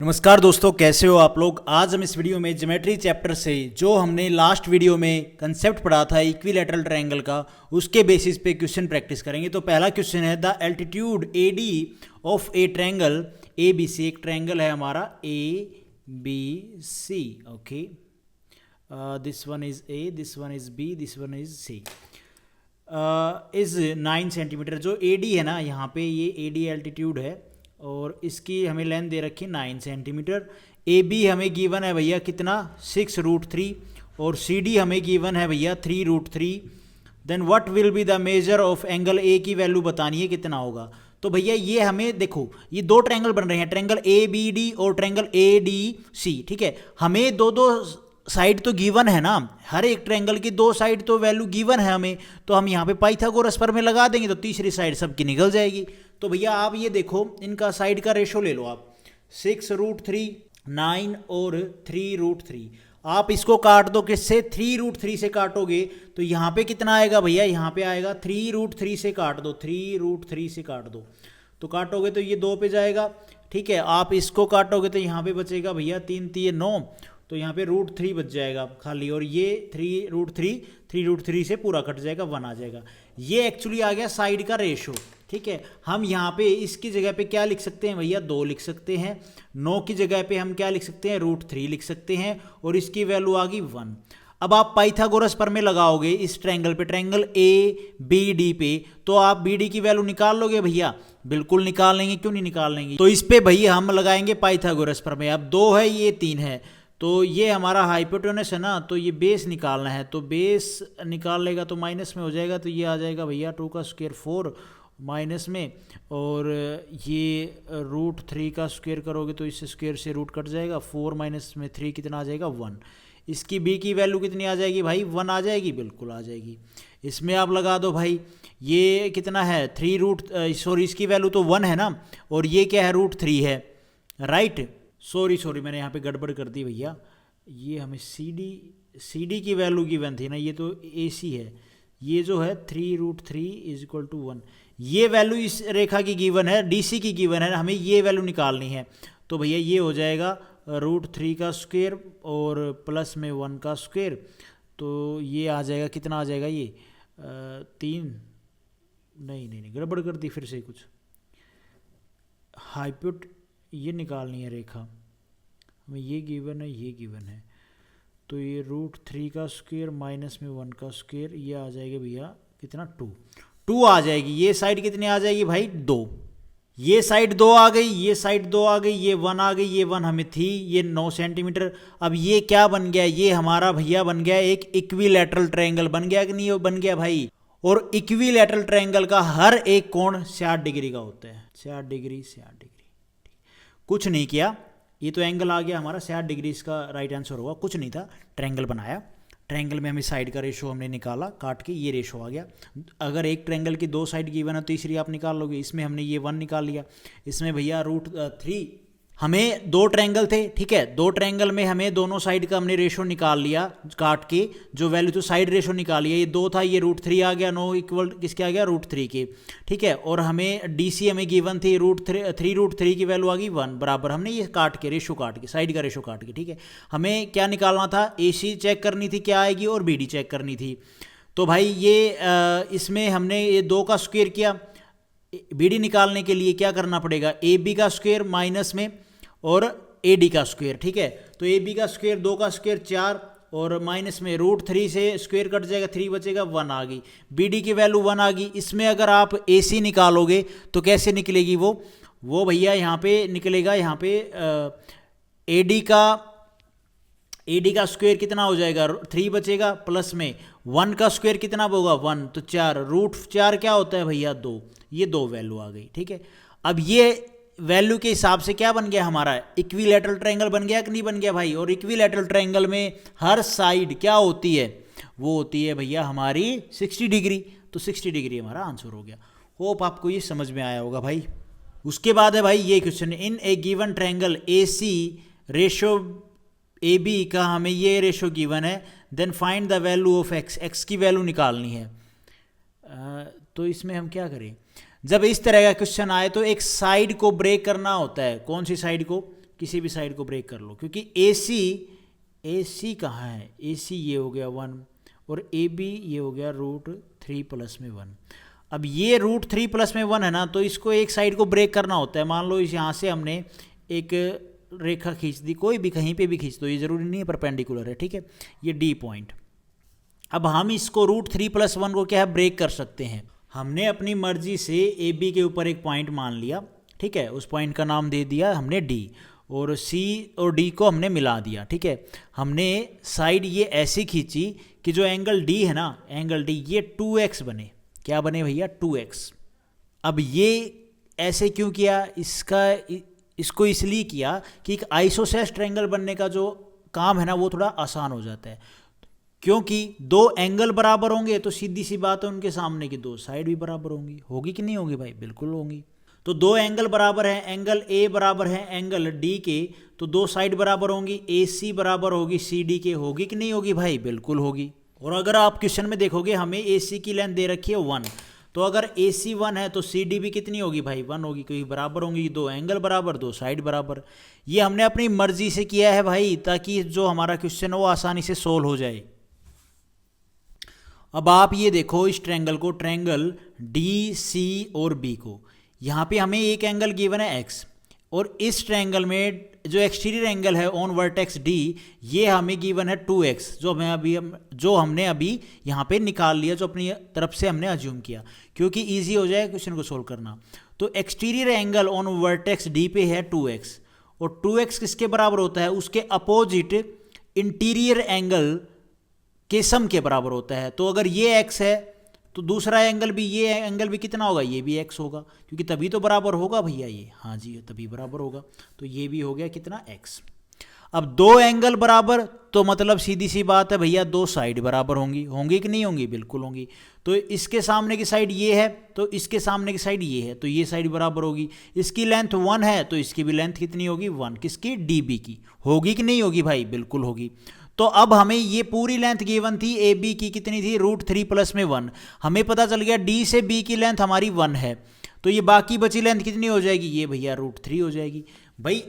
नमस्कार दोस्तों, कैसे हो आप लोग। आज हम इस वीडियो में ज्योमेट्री चैप्टर से जो हमने लास्ट वीडियो में कंसेप्ट पढ़ा था इक्विलैटरल ट्रायंगल का, उसके बेसिस पे क्वेश्चन प्रैक्टिस करेंगे। तो पहला क्वेश्चन है the altitude A D of a triangle A B C. एक ट्रायंगल है हमारा A B C. Okay, this one is A, this one is B, this one is C. Is 9 centimetre. जो A D है ना, यहाँ पे ये A D altitude है और इसकी हमें लेंथ दे रखी 9 सेंटीमीटर। ए बी हमें गिवन है भैया कितना, 6√3, और सी डी हमें गिवन है भैया 3√3। Then what will be the measure of angle A की वैल्यू बतानी है कितना होगा। तो भैया ये हमें देखो, ये दो ट्रायंगल बन रहे हैं, ट्रायंगल ए बी डी और ट्रायंगल ए डी सी। ठीक है, हमें दो दो साइड तो गिवन है ना, हर एक ट्रायंगल की दो साइड तो वैल्यू गिवन है हमें, तो हम यहाँ पे पाइथागोरस पर में लगा देंगे तो तीसरी साइड सबकी निकल जाएगी। तो भैया आप ये देखो, इनका साइड का रेशो ले लो आप, 6√3, 9 और 3√3। आप इसको काट दो किससे, 3√3 से काटोगे तो यहाँ पे कितना आएगा भैया, यहाँ पे आएगा 3√3 से काट दो, 3√3 से काट दो तो काटोगे तो ये 2 पे जाएगा। ठीक है, आप इसको काटोगे तो यहाँ पे बचेगा भैया 3×3 9, तो यहाँ पे √3 बच जाएगा खाली, और ये 3√3 से पूरा कट जाएगा, 1 आ जाएगा। ये एक्चुअली आ गया साइड का रेशो। ठीक है, हम यहाँ पे इसकी जगह पे क्या लिख सकते हैं भैया, 2 लिख सकते हैं। 9 की जगह पे हम क्या लिख सकते हैं, √3 लिख सकते हैं, और इसकी वैल्यू आ गई 1। अब आप पाइथागोरस पर में लगाओगे इस ट्रायंगल पे, ट्रायंगल ए बी डी पे, तो आप बी डी की वैल्यू निकाल लोगे भैया, बिल्कुल निकाल लेंगे, क्यों नहीं निकाल लेंगे। तो इस पे भैया हम लगाएंगे पाइथागोरस पर में। अब 2 है, ये 3 है, तो ये हमारा हाइपोटेनस है ना, तो ये बेस निकालना है, तो बेस निकाल लेगा तो माइनस में हो जाएगा, तो ये आ जाएगा भैया 2 का स्क्वायर 4 माइनस में, और ये √3 का स्क्वायर करोगे तो इस स्क्वायर से रूट कट जाएगा, 4 माइनस में 3 कितना आ जाएगा, 1। इसकी बी की वैल्यू कितनी आ जाएगी भाई, 1 आ जाएगी, बिल्कुल आ जाएगी। इसमें आप लगा दो भाई, ये कितना है, इसकी वैल्यू तो 1 है ना, और ये क्या है, √3 है, राइट। सॉरी मैंने यहाँ पे गड़बड़ कर दी भैया, ये हमें सी डी की वैल्यू गिवन थी ना, ये तो ए सी है, ये जो है 3√3 = 1, ये वैल्यू इस रेखा की गिवन है, डी सी की गिवन है, हमें ये वैल्यू निकालनी है। तो भैया ये हो जाएगा √3 का स्क्वायर और प्लस में 1 का स्क्वायर, तो ये आ जाएगा कितना आ जाएगा, ये 3, नहीं गड़बड़ कर दी फिर से कुछ, ये निकालनी है रेखा हमें, ये गिवन है, ये गिवन है, तो ये √3 का स्क्वायर माइनस में 1 का स्क्वायर, ये आ जाएगा भैया कितना, 2 आ जाएगी। ये साइड कितनी आ जाएगी भाई, 2, ये साइड 2 आ गई, ये साइड 2 आ गई, ये 1 आ गई, ये 1 हमें थी, ये 9 सेंटीमीटर। अब ये क्या बन गया, ये हमारा भैया बन गया एक इक्विलैटरल ट्रायंगल, बन गया कि नहीं बन गया भाई। और इक्विलैटरल ट्रायंगल का हर एक कोण 60 डिग्री का होता है, 60 डिग्री, 60 डिग्री। कुछ नहीं किया, ये तो एंगल आ गया हमारा 60 डिग्री, इसका राइट आंसर होगा। कुछ नहीं था, ट्रायंगल बनाया, ट्रायंगल में हमें साइड का रेशो हमने निकाला, काट के ये रेशो आ गया। अगर एक ट्रायंगल की 2 साइड गिवन है, तीसरी आप निकाल लोगे। इसमें हमने ये 1 निकाल लिया, इसमें भैया √3, हमें 2 ट्रायंगल थे। ठीक है, 2 ट्रायंगल में हमें दोनों साइड का हमने रेशो निकाल लिया काट के, जो वैल्यू तो साइड रेशो निकाल लिया, ये 2 था, ये √3 आ गया, 9 इक्वल किसके आ गया, √3 के। ठीक है, और हमें डी सी हमें गिवन थी √3 की वैल्यू आ गई 1 बराबर, हमने ये काट के रेशो काट के, साइड का रेशो काट के। ठीक है, हमें क्या निकालना था, ए सी चेक करनी थी क्या आएगी, और बी डी चेक करनी थी। तो भाई ये इसमें हमने ये 2 का स्क्वायर किया, बी डी निकालने के लिए क्या करना पड़ेगा, ए बी का स्क्वायर माइनस में और ए डी का स्क्वायर। ठीक है, तो ए बी का स्क्वायर, 2 का स्क्वायर 4, और माइनस में √3 से स्क्वायर कट जाएगा, 3 बचेगा, 1 आ गई। बी डी की वैल्यू 1 आ गई। इसमें अगर आप ए सी निकालोगे तो कैसे निकलेगी वो भैया यहाँ पे निकलेगा, यहाँ पे ए डी का स्क्वायर कितना हो जाएगा, 3 बचेगा, प्लस में 1 का स्क्वायर कितना होगा, 1, तो 4, √4 क्या होता है भैया, 2, ये 2 वैल्यू आ गई। ठीक है, अब ये वैल्यू के हिसाब से क्या बन गया हमारा, इक्विलैटरल ट्रायंगल बन गया कि नहीं बन गया भाई। और इक्विलैटरल ट्रायंगल में हर साइड क्या होती है, वो होती है भैया हमारी 60 डिग्री, तो 60 डिग्री हमारा आंसर हो गया। होप आपको ये समझ में आया होगा भाई। उसके बाद है भाई ये question, in a given triangle A C ratio A B का हमें ये रेशो गिवन है, then find the value of X की वैल्यू निकालनी है। तो इसमें हम क्या करें, जब इस तरह का क्वेश्चन आए तो एक साइड को ब्रेक करना होता है। कौन सी साइड को, किसी भी साइड को ब्रेक कर लो, क्योंकि AC कहाँ है, AC ये हो गया 1 और AB ये हो गया √3 प्लस में 1। अब ये √3 प्लस में 1 है ना, तो इसको एक साइड को ब्रेक करना होता है। मान लो इस यहाँ से हमने एक रेखा खींच दी, कोई भी कहीं पे भी खींच दो, ये ज़रूरी नहीं है परपेंडिकुलर है, ठीक है, ये D पॉइंट। अब हम इसको √3 प्लस 1 को क्या है, ब्रेक कर सकते हैं। हमने अपनी मर्जी से AB के ऊपर एक पॉइंट मान लिया, ठीक है, उस पॉइंट का नाम दे दिया हमने D, और C और D को हमने मिला दिया, ठीक है। हमने साइड ये ऐसी खींची कि जो एंगल D है ना, एंगल D ये 2x बने। क्या बने भैया, 2x। अब ये ऐसे क्यों किया, इसको इसलिए किया कि एक आइसोसेलेस ट्रायंगल बनने का जो काम है ना वो थोड़ा आसान हो जाता है, क्योंकि दो एंगल बराबर होंगे तो सीधी सी बात है उनके सामने की दो साइड भी बराबर होंगी। होगी कि नहीं होगी भाई, बिल्कुल होंगी। तो दो एंगल बराबर हैं, एंगल A बराबर है एंगल D के, तो दो साइड बराबर होंगी, AC बराबर होगी CD के। होगी कि नहीं होगी भाई, बिल्कुल होगी। और अगर आप क्वेश्चन में देखोगे हमें AC की लेंथ दे रखी है 1, तो अगर AC 1 है तो CD भी कितनी होगी भाई, 1 होगी, क्योंकि बराबर होंगी, दो एंगल बराबर, दो साइड बराबर। ये हमने अपनी मर्जी से किया है भाई, ताकि जो हमारा क्वेश्चन है वो आसानी से सोल्व हो जाए। अब आप ये देखो इस ट्रायंगल को, ट्रायंगल DC और B को, यहाँ पे हमें एक एंगल गिवन है x, और इस ट्रायंगल में जो एक्सटीरियर एंगल है ऑन वर्टेक्स D ये हमें गिवन है 2x, जो हमने अभी यहाँ पे निकाल लिया, जो अपनी तरफ से हमने अज्यूम किया, क्योंकि इजी हो जाए क्वेश्चन को सोल्व करना। तो exterior angle on vertex D पे है 2x, और 2x किसके बराबर होता है, उसके अपोजिट इंटीरियर एंगल के सम के बराबर होता है। तो अगर ये x है तो दूसरा एंगल भी, ये एंगल भी कितना होगा, ये भी x होगा, क्योंकि तभी तो बराबर होगा भैया ये, हाँ जी तभी बराबर होगा। तो ये भी हो गया कितना, x। अब दो एंगल बराबर तो मतलब सीधी सी बात है भैया, दो साइड बराबर होंगी। होंगी कि नहीं होंगी, बिल्कुल होंगी। तो इसके सामने की साइड ये है तो इसके सामने की साइड ये है, तो ये साइड बराबर होगी। इसकी लेंथ 1 है तो इसकी भी लेंथ कितनी होगी, 1, किसकी, DB की। होगी कि नहीं होगी भाई, बिल्कुल होगी। तो अब हमें ये पूरी लेंथ गिवन थी AB की, कितनी थी, √3 प्लस में 1। हमें पता चल गया D से B की लेंथ हमारी 1 है, तो ये बाकी बची लेंथ कितनी हो जाएगी, ये भैया √3 हो जाएगी। भाई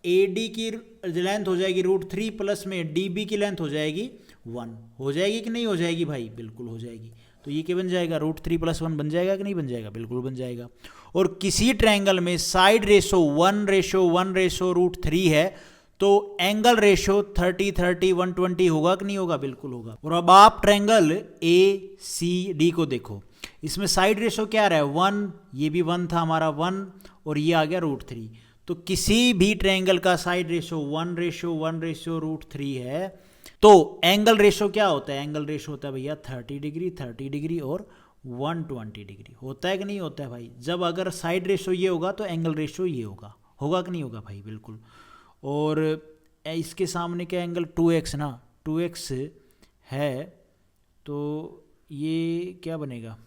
AD की लेंथ हो जाएगी √3 प्लस में DB की लेंथ हो जाएगी 1। हो जाएगी कि नहीं हो जाएगी भाई, बिल्कुल हो जाएगी। तो ये क्या बन जाएगा, √3 प्लस 1 बन जाएगा कि नहीं बन जाएगा, बिल्कुल बन जाएगा। और किसी ट्रायंगल में साइड रेशो 1:1:√3 है, तो एंगल रेशो 30:30:120 होगा कि नहीं होगा, बिल्कुल होगा। और अब आप ट्रायंगल ACD को देखो, इसमें साइड रेशो क्या रहा है, 1, ये भी 1 था हमारा 1, और ये आ गया √3। तो किसी भी ट्रायंगल का साइड रेशो 1:1:√3 है, तो एंगल रेशो क्या होता है, एंगल रेशो होता है भैया 30 डिग्री 30 डिग्री और 120 डिग्री। होता है कि नहीं होता है भाई। जब अगर साइड रेशो ये होगा तो एंगल रेशो ये होगा। होगा कि नहीं होगा भाई, बिल्कुल। और इसके सामने का एंगल 2x ना, 2x है, तो ये क्या बनेगा,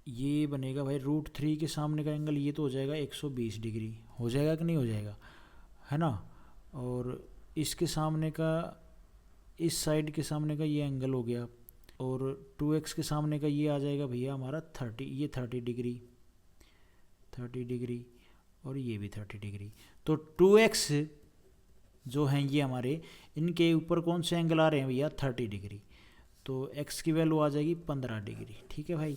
ये बनेगा भाई √3 के सामने का एंगल, ये तो हो जाएगा 120 डिग्री। हो जाएगा कि नहीं हो जाएगा, है ना। और इसके सामने का, इस साइड के सामने का ये एंगल हो गया, और 2x के सामने का ये आ जाएगा भैया हमारा 30, ये 30 डिग्री और ये भी 30 डिग्री। तो 2x जो हैं ये हमारे, इनके ऊपर कौन से एंगल आ रहे हैं भैया, 30 डिग्री। तो x की वैल्यू आ जाएगी 15 डिग्री। ठीक है भाई,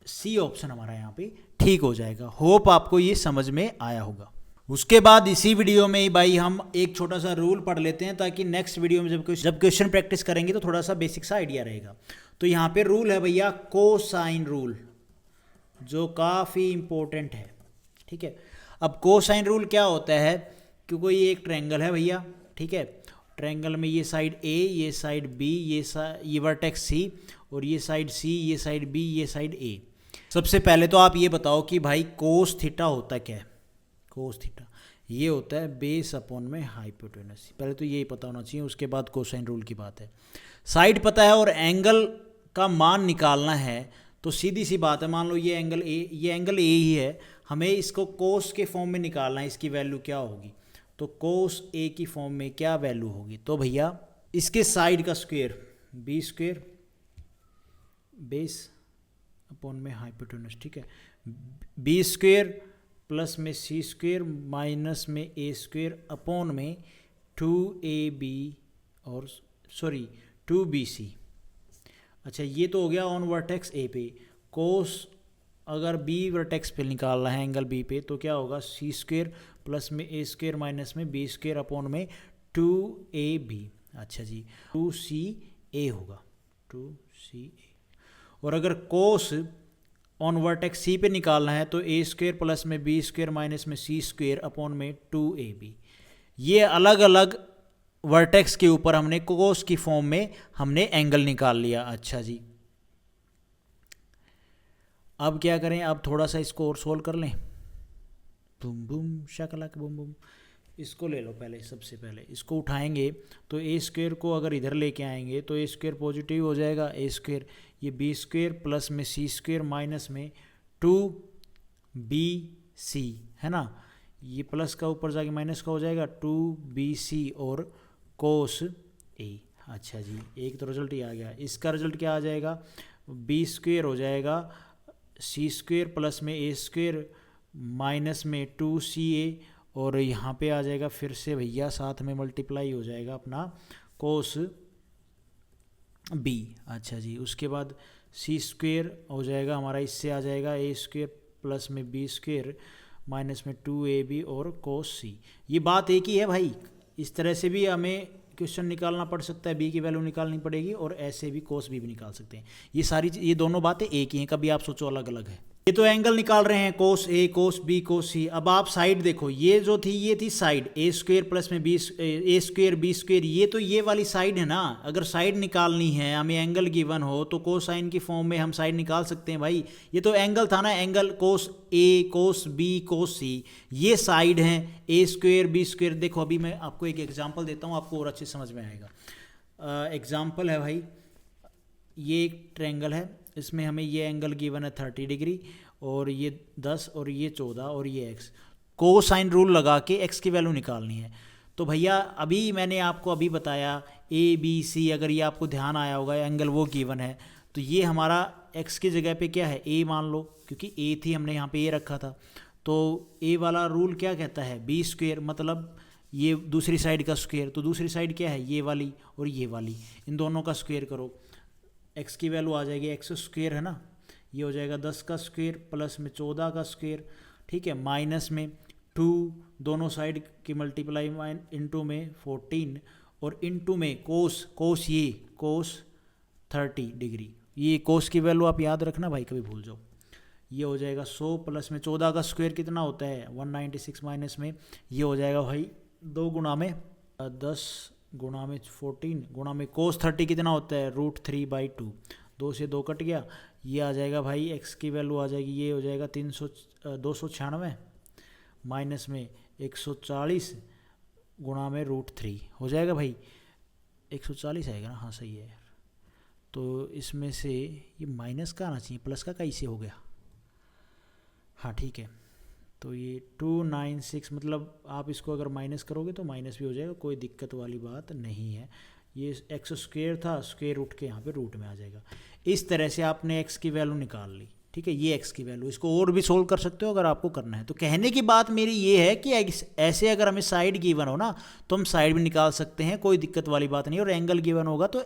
C ऑप्शन हमारा यहाँ पे ठीक हो जाएगा। होप आपको ये समझ में आया होगा। उसके बाद इसी वीडियो में ही भाई हम एक छोटा सा रूल पढ़ लेते हैं, ताकि नेक्स्ट वीडियो में जब क्वेश्चन प्रैक्टिस करेंगे तो थोड़ा सा बेसिक सा आइडिया रहेगा। तो यहाँ पे रूल है भैया कोसाइन रूल, जो काफ़ी इंपॉर्टेंट है। ठीक है, अब कोसाइन रूल क्या होता है कि कोई एक ट्रायंगल है भैया, ठीक है, ट्रायंगल में ये साइड A, ये साइड B, ये वर्टेक्स C, और ये साइड C, ये साइड B, ये साइड A। सबसे पहले तो आप ये बताओ कि भाई कोस थीटा होता क्या है। कोस थीटा ये होता है बेस अपॉन में हाइपोटेनस। पहले तो यही पता होना चाहिए, उसके बाद कोसाइन रूल की बात है। साइड पता है और एंगल का मान निकालना है, तो सीधी सी बात है, मान लो ये एंगल A ही है, हमें इसको कोस के फॉर्म में निकालना है, इसकी वैल्यू क्या होगी। तो कोस A की फॉर्म में क्या वैल्यू होगी, तो भैया इसके साइड का स्क्वायर B² बेस अपॉन में हाइपोटेनस। ठीक है, B² प्लस में सी स्क्वेयर माइनस में ए स्क्वेयर अपॉन में 2ab और सॉरी 2bc। अच्छा ये तो हो गया ऑन वर्टेक्स ए पे। कोस अगर बी वर्टेक्स पे निकालना है एंगल बी पे तो क्या होगा, सी स्क्वेयर प्लस में ए स्क्वेयर माइनस में बी स्क्वेयर अपॉन में 2ab। अच्छा जी 2ca होगा, 2ca। और अगर कोस ऑन वर्टेक्स सी पे निकालना है तो ए स्क्वेयर प्लस में बी स्क्वेयर माइनस में सी स्क्वेयर अपॉन में 2ab। ये अलग अलग वर्टेक्स के ऊपर हमने कोस की फॉर्म में हमने एंगल निकाल लिया। अच्छा जी अब क्या करें, अब थोड़ा सा इसको और सोल्व कर लें। Boom boom Shakalaka boom boom. इसको ले लो पहले, सबसे पहले इसको उठाएंगे तो ए स्क्वेयर को अगर इधर लेके आएंगे तो ए स्क्वेयर पॉजिटिव हो जाएगा, ए स्क्वेयर ये बी स्क्वेयर प्लस में सी स्क्वेयर माइनस में 2bc है ना, ये प्लस का ऊपर जाके माइनस का हो जाएगा 2bc और कोस ए। अच्छा जी एक तो रिजल्ट ही आ गया। इसका रिजल्ट क्या आ जाएगा, बी स्क्वेयर हो जाएगा सी स्क्वेयर प्लस में ए स्क्वेयर माइनस में 2ca और यहाँ पे आ जाएगा फिर से भैया साथ में मल्टीप्लाई हो जाएगा अपना कोस बी। अच्छा जी उसके बाद सी स्क्वेयर हो जाएगा हमारा, इससे आ जाएगा ए स्क्वेयर प्लस में बी स्क्वेयर माइनस में 2ab और कोस सी। ये बात एक ही है भाई, इस तरह से भी हमें क्वेश्चन निकालना पड़ सकता है, बी की वैल्यू निकालनी पड़ेगी और ऐसे भी कोस बी भी निकाल सकते हैं। ये दोनों बातें एक ही हैं, कभी आप सोचो अलग अलग है। ये तो एंगल निकाल रहे हैं कोस ए कोस बी कोस सी। अब आप साइड देखो, ये जो थी ये थी साइड ए स्क्वेयर प्लस में बी ए स्क्वेयर बी स्क्वेयर, ये तो ये वाली साइड है ना। अगर साइड निकालनी है हमें एंगल गिवन हो तो कोसाइन की फॉर्म में हम साइड निकाल सकते हैं भाई। ये तो एंगल था ना, एंगल कोस ए कोस बी कोस सी, ये साइड हैं ए स्क्वेयर बी स्क्वेयर। देखो अभी मैं आपको एक एग्जाम्पल देता हूँ, आपको और अच्छे समझ में आएगा। एग्जाम्पल है भाई, ये एक ट्रायंगल है, इसमें हमें ये एंगल गिवन है 30 डिग्री और ये 10 और ये 14 और ये x। कोसाइन रूल लगा के x की वैल्यू निकालनी है। तो भैया अभी मैंने आपको अभी बताया ए बी सी, अगर ये आपको ध्यान आया होगा एंगल वो गिवन है तो ये हमारा x की जगह पे क्या है a मान लो, क्योंकि a थी हमने यहाँ पे a रखा था। तो a वाला रूल क्या कहता है, बी स्क्वेयर मतलब ये दूसरी साइड का स्क्वेयर, तो दूसरी साइड क्या है ये वाली और ये वाली, इन दोनों का स्क्वेयर करो, x की वैल्यू आ जाएगी एक्स स्क्वेयर है ना, ये हो जाएगा 10 का स्क्वेयर प्लस में 14 का स्क्वेयर, ठीक है, माइनस में 2 दोनों साइड की मल्टीप्लाई इनटू में 14 और इनटू में कोस ये कोस 30 डिग्री। ये कोस की वैल्यू आप याद रखना भाई, कभी भूल जाओ। ये हो जाएगा 100 प्लस में 14 का स्क्वायर कितना होता है 196 माइनस में ये हो जाएगा भाई 2 गुना में 10 गुना में 14 गुना में कोस 30 कितना होता है √3/2, 2 से 2 कट गया, ये आ जाएगा भाई एक्स की वैल्यू आ जाएगी, ये हो जाएगा 296 माइनस में 140 गुना में √3 हो जाएगा भाई 140 आएगा ना, हाँ सही है यार। तो इसमें से ये माइनस का आना चाहिए, प्लस का कैसे हो गया, हाँ ठीक है। तो ये 296 मतलब आप इसको अगर माइनस करोगे तो माइनस भी हो जाएगा, कोई दिक्कत वाली बात नहीं है। ये एक्स स्क्वेयर था, स्क्वेयर उठ के यहाँ पे रूट में आ जाएगा। इस तरह से आपने एक्स की वैल्यू निकाल ली, ठीक है, ये एक्स की वैल्यू। इसको और भी सोल्व कर सकते हो अगर आपको करना है। तो कहने की बात मेरी ये है कि ऐसे अगर हमें साइड गिवन हो ना तो हम साइड भी निकाल सकते हैं, कोई दिक्कत वाली बात नहीं। और एंगल गिवन होगा तो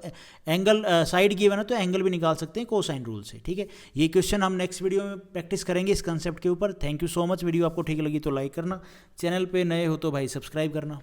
एंगल साइड गिवन है तो एंगल भी निकाल सकते हैं कोसाइन रूल से, ठीक है। ये क्वेश्चन हम नेक्स्ट वीडियो में प्रैक्टिस करेंगे इस कंसेप्ट के ऊपर। Thank you so much. Video आपको ठीक लगी तो लाइक करना, चैनल पर नए हो तो भाई सब्सक्राइब करना।